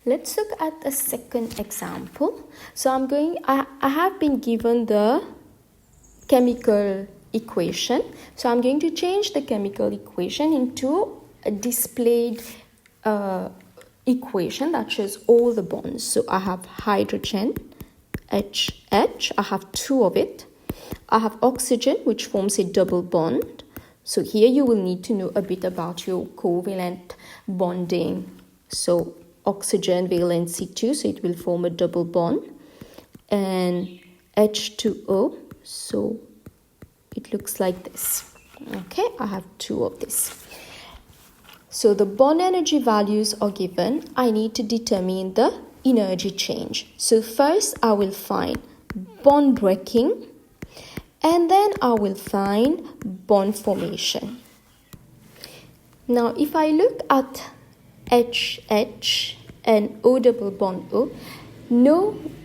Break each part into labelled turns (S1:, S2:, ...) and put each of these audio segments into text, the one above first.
S1: Let's look at the second example. So I have been given the chemical equation. So I'm going to change the chemical equation into a displayed equation that shows all the bonds. So I have hydrogen, HH, I have 2 of it. I have oxygen, which forms a double bond. So here you will need to know a bit about your covalent bonding. So oxygen valency 2, so it will form a double bond. And H2O, so it looks like this. Okay, I have 2 of this. So the bond energy values are given. I need to determine the energy change. So first I will find bond breaking, and then I will find bond formation. Now if I look at HH and O double bond O,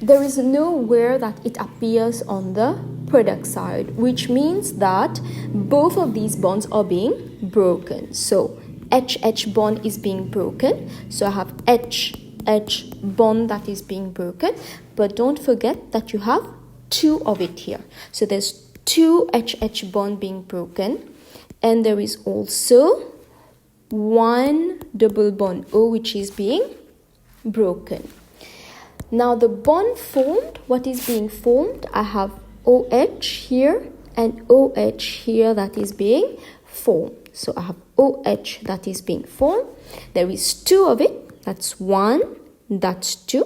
S1: there is nowhere that it appears on the product side, which means that both of these bonds are being broken. So HH bond is being broken. So I have HH bond that is being broken, but don't forget that you have 2 of it here. So there's 2 HH bond being broken, and there is also 1 double bond O which is being broken. Now the bond formed, what is being formed? I have OH here and OH here that is being formed. So I have OH that is being formed. There is 2 of it. That's 1, that's 2.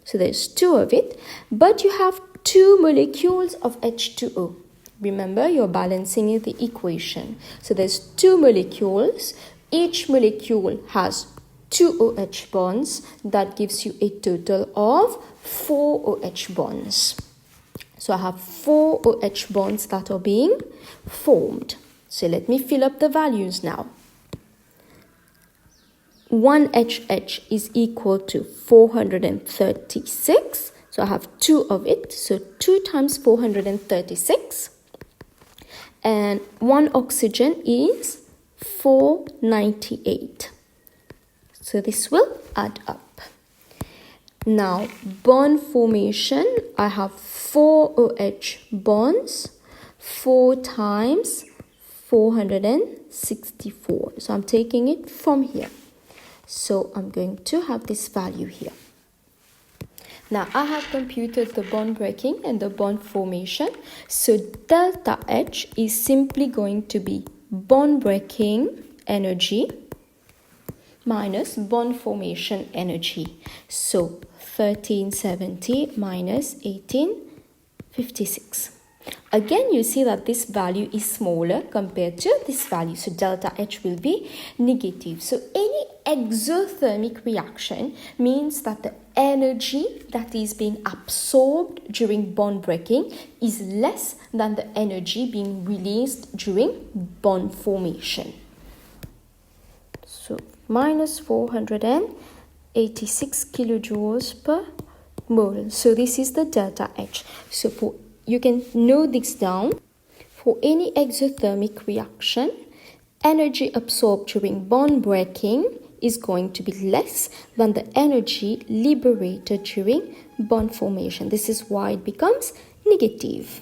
S1: So there's 2 of it. But you have 2 molecules of H2O. Remember, you're balancing the equation. So there's 2 molecules. Each molecule has 2 OH bonds. That gives you a total of 4 OH bonds. So I have 4 OH bonds that are being formed. So let me fill up the values now. 1 HH is equal to 436. So I have 2 of it. So 2 times 436. And 1 oxygen is 498. So this will add up. Now, bond formation, I have 4 OH bonds, 4 times 464. So I'm taking it from here. So I'm going to have this value here. Now I have computed the bond breaking and the bond formation. So delta H is simply going to be bond breaking energy minus bond formation energy. So 1370 minus 1856. Again, you see that this value is smaller compared to this value. So delta H will be negative. So any exothermic reaction means that the energy that is being absorbed during bond breaking is less than the energy being released during bond formation. So minus 486 kilojoules per mole. So this is the delta H. So you can note this down. For any exothermic reaction, energy absorbed during bond breaking is going to be less than the energy liberated during bond formation. This is why it becomes negative.